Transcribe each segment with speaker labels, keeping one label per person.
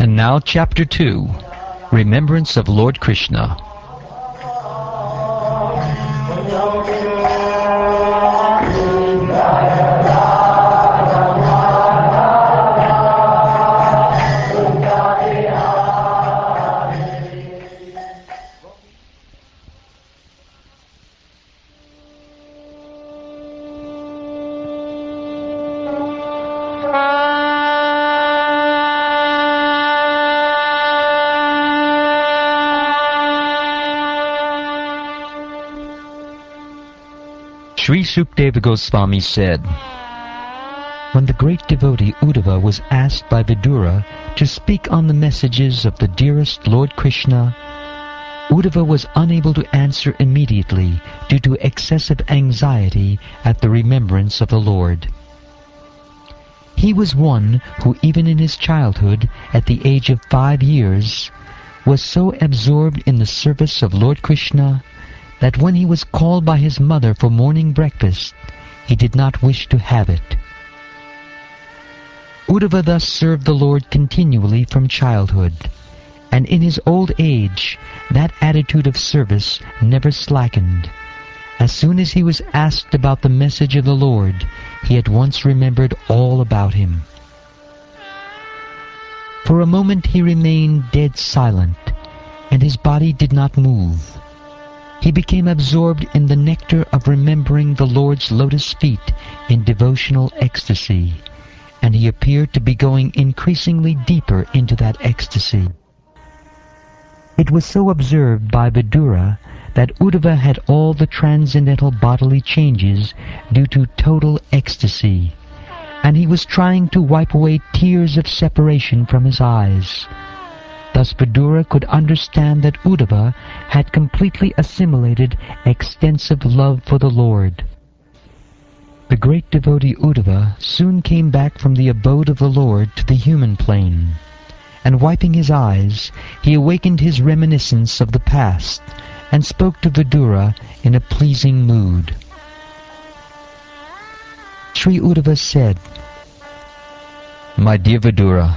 Speaker 1: And now Chapter 2, Remembrance of Lord Krishna. Sri Sukadeva Goswami said, when the great devotee Uddhava was asked by Vidura to speak on the messages of the dearest Lord Krishna, Uddhava was unable to answer immediately due to excessive anxiety at the remembrance of the Lord. He was one who even in his childhood, at the age of 5 years, was so absorbed in the service of Lord Krishna that when he was called by his mother for morning breakfast, he did not wish to have it. Uddhava thus served the Lord continually from childhood, and in his old age that attitude of service never slackened. As soon as he was asked about the message of the Lord, he at once remembered all about him. For a moment he remained dead silent, and his body did not move. He became absorbed in the nectar of remembering the Lord's lotus feet in devotional ecstasy, and he appeared to be going increasingly deeper into that ecstasy. It was so observed by Vidura that Uddhava had all the transcendental bodily changes due to total ecstasy, and he was trying to wipe away tears of separation from his eyes. Thus Vidura could understand that Uddhava had completely assimilated extensive love for the Lord. The great devotee Uddhava soon came back from the abode of the Lord to the human plane, and wiping his eyes, he awakened his reminiscence of the past and spoke to Vidura in a pleasing mood. Sri Uddhava said, "My dear Vidura,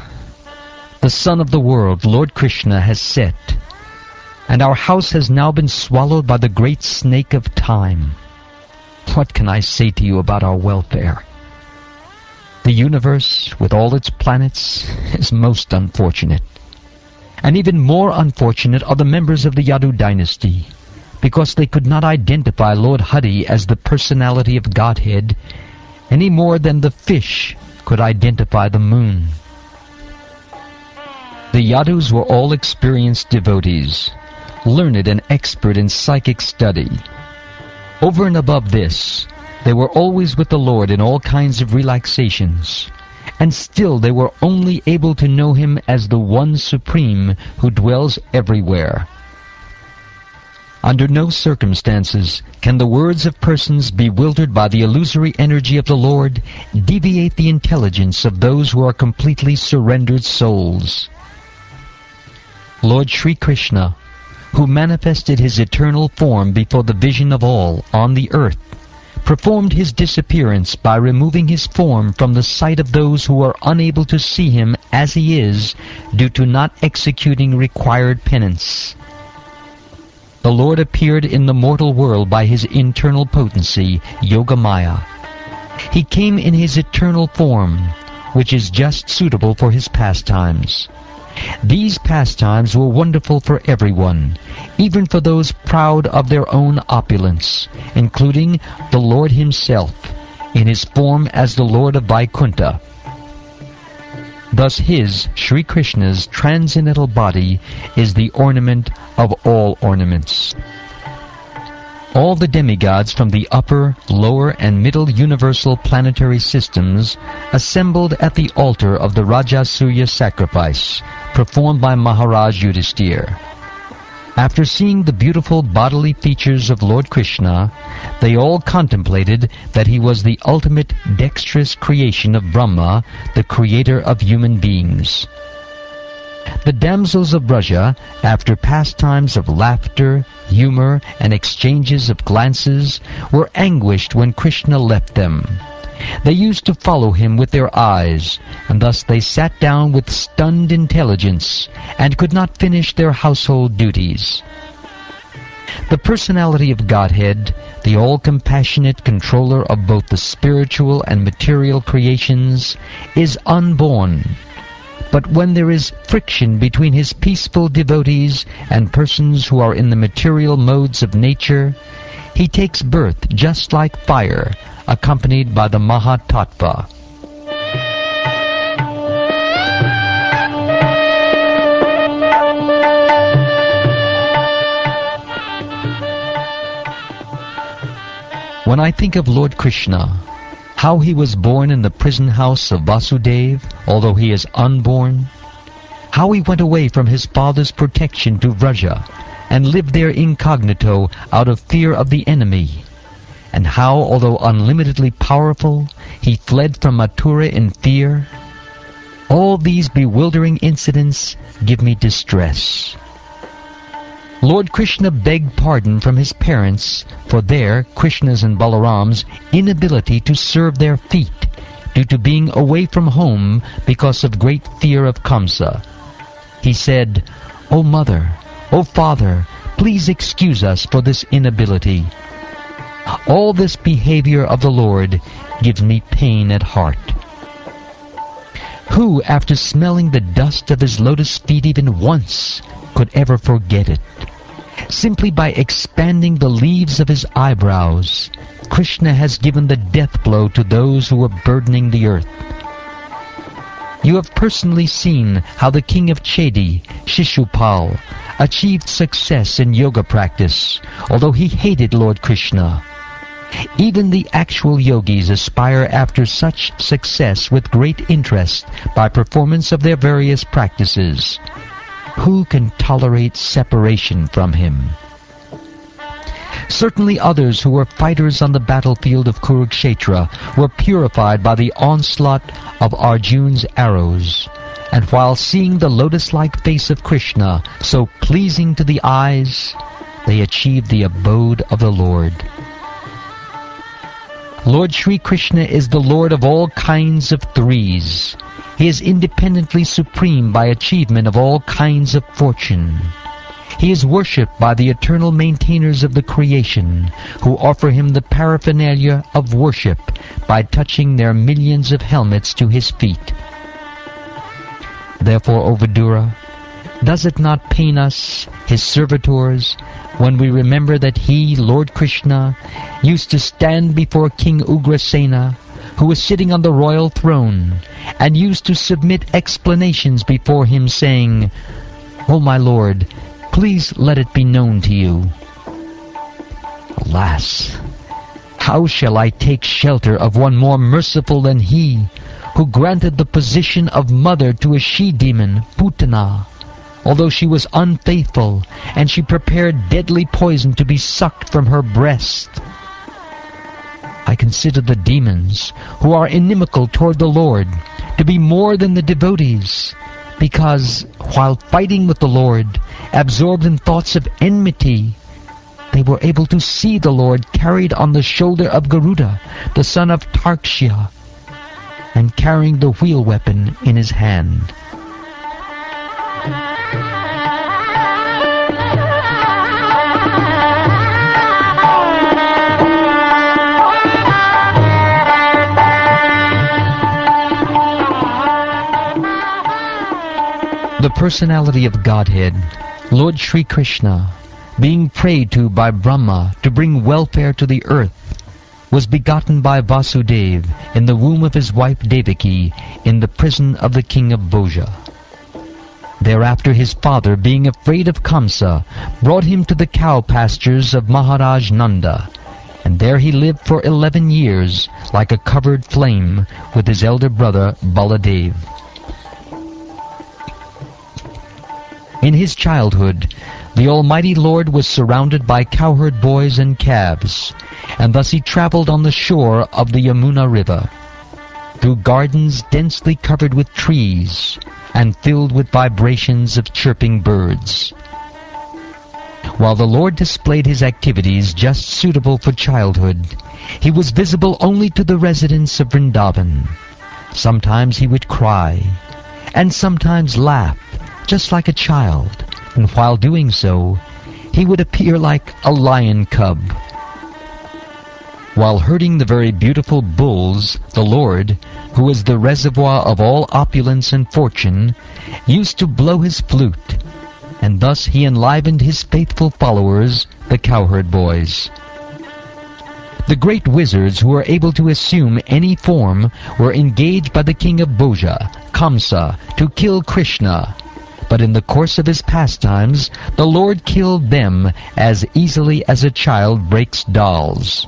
Speaker 1: the sun of the world, Lord Krishna, has set, and our house has now been swallowed by the great snake of time. What can I say to you about our welfare? The universe, with all its planets, is most unfortunate. And even more unfortunate are the members of the Yadu dynasty, because they could not identify Lord Hari as the personality of Godhead any more than the fish could identify the moon. The Yadus were all experienced devotees, learned and expert in psychic study. Over and above this, they were always with the Lord in all kinds of relaxations, and still they were only able to know Him as the One Supreme who dwells everywhere. Under no circumstances can the words of persons bewildered by the illusory energy of the Lord deviate the intelligence of those who are completely surrendered souls. Lord Sri Krishna, who manifested His eternal form before the vision of all on the earth, performed His disappearance by removing His form from the sight of those who are unable to see Him as He is due to not executing required penance. The Lord appeared in the mortal world by His internal potency, Yogamaya. He came in His eternal form, which is just suitable for His pastimes. These pastimes were wonderful for everyone, even for those proud of their own opulence, including the Lord Himself, in His form as the Lord of Vaikuntha. Thus His, Sri Krishna's, transcendental body is the ornament of all ornaments. All the demigods from the upper, lower, and middle universal planetary systems assembled at the altar of the Rajasuya sacrifice, performed by Maharaj Yudhisthira. After seeing the beautiful bodily features of Lord Krishna, they all contemplated that he was the ultimate dexterous creation of Brahma, the creator of human beings. The damsels of Vraja, after pastimes of laughter, humor, and exchanges of glances, were anguished when Krishna left them. They used to follow him with their eyes, and thus they sat down with stunned intelligence, and could not finish their household duties. The personality of Godhead, the all-compassionate controller of both the spiritual and material creations, is unborn. But when there is friction between his peaceful devotees and persons who are in the material modes of nature, he takes birth just like fire, accompanied by the Mahatattva. When I think of Lord Krishna, how he was born in the prison house of Vasudeva, although he is unborn, how he went away from his father's protection to Vraja, and lived there incognito out of fear of the enemy, and how, although unlimitedly powerful, he fled from Mathura in fear, all these bewildering incidents give me distress. Lord Krishna begged pardon from his parents for their, Krishna's and Balaram's, inability to serve their feet due to being away from home because of great fear of Kamsa. He said, "O mother, O father, please excuse us for this inability." All this behavior of the Lord gives me pain at heart. Who, after smelling the dust of his lotus feet even once, could ever forget it? Simply by expanding the leaves of his eyebrows, Krishna has given the death blow to those who were burdening the earth. You have personally seen how the king of Chedi, Shishupal, achieved success in yoga practice, although he hated Lord Krishna. Even the actual yogis aspire after such success with great interest by performance of their various practices. Who can tolerate separation from him? Certainly others who were fighters on the battlefield of Kurukshetra were purified by the onslaught of Arjun's arrows, and while seeing the lotus-like face of Krishna so pleasing to the eyes, they achieved the abode of the Lord. Lord Sri Krishna is the Lord of all kinds of threes. He is independently supreme by achievement of all kinds of fortune. He is worshipped by the eternal maintainers of the creation, who offer him the paraphernalia of worship by touching their millions of helmets to his feet. Therefore, O Vidura, does it not pain us, his servitors, when we remember that he, Lord Krishna, used to stand before King Ugrasena, who was sitting on the royal throne, and used to submit explanations before him, saying, "O my Lord, please let it be known to you." Alas, how shall I take shelter of one more merciful than he, who granted the position of mother to a she-demon, Putana, although she was unfaithful, and she prepared deadly poison to be sucked from her breast? I consider the demons, who are inimical toward the Lord, to be more than the devotees, because, while fighting with the Lord, absorbed in thoughts of enmity, they were able to see the Lord carried on the shoulder of Garuda, the son of Tarkshya, and carrying the wheel weapon in his hand. The personality of Godhead, Lord Sri Krishna, being prayed to by Brahma to bring welfare to the earth, was begotten by Vasudeva in the womb of his wife Devaki in the prison of the king of Bhoja. Thereafter his father, being afraid of Kamsa, brought him to the cow pastures of Maharaj Nanda, and there he lived for 11 years like a covered flame with his elder brother Baladev. In his childhood, the Almighty Lord was surrounded by cowherd boys and calves, and thus he traveled on the shore of the Yamuna River, through gardens densely covered with trees, and filled with vibrations of chirping birds. While the Lord displayed his activities just suitable for childhood, he was visible only to the residents of Vrindavan. Sometimes he would cry, and sometimes laugh, just like a child, and while doing so, he would appear like a lion cub. While herding the very beautiful bulls, the Lord, who is the reservoir of all opulence and fortune, used to blow his flute, and thus he enlivened his faithful followers, the cowherd boys. The great wizards who were able to assume any form were engaged by the king of Bhoja, Kamsa, to kill Krishna, but in the course of his pastimes, the Lord killed them as easily as a child breaks dolls.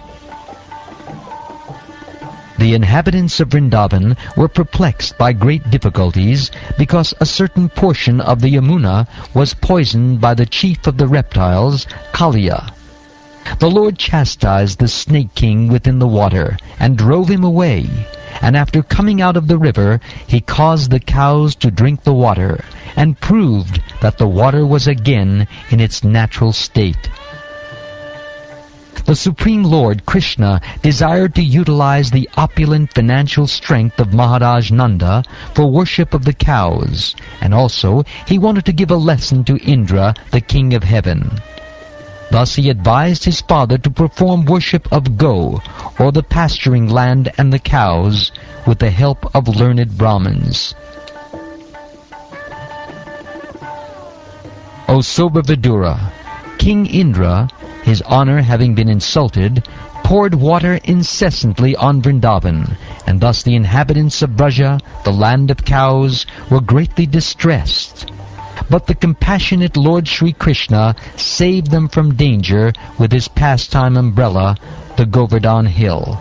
Speaker 1: The inhabitants of Vrindavan were perplexed by great difficulties because a certain portion of the Yamuna was poisoned by the chief of the reptiles, Kalia. The Lord chastised the snake king within the water and drove him away, and after coming out of the river, he caused the cows to drink the water and proved that the water was again in its natural state. The Supreme Lord Krishna desired to utilize the opulent financial strength of Maharaj Nanda for worship of the cows, and also he wanted to give a lesson to Indra, the king of heaven. Thus he advised his father to perform worship of Go, or the pasturing land and the cows, with the help of learned Brahmins. O sober Vidura, King Indra, his honor having been insulted, poured water incessantly on Vrindavan, and thus the inhabitants of Braja, the land of cows, were greatly distressed. But the compassionate Lord Sri Krishna saved them from danger with his pastime umbrella, the Govardhan Hill.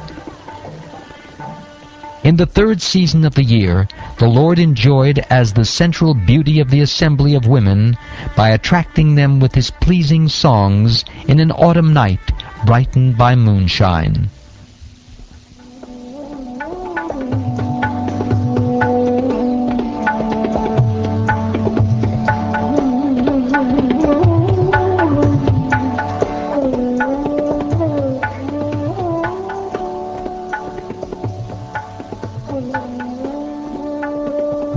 Speaker 1: In the third season of the year, the Lord enjoyed as the central beauty of the assembly of women by attracting them with his pleasing songs in an autumn night brightened by moonshine.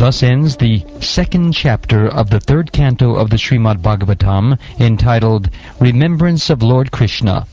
Speaker 1: Thus ends the second chapter of the third canto of the Srimad Bhagavatam, entitled Remembrance of Lord Krishna.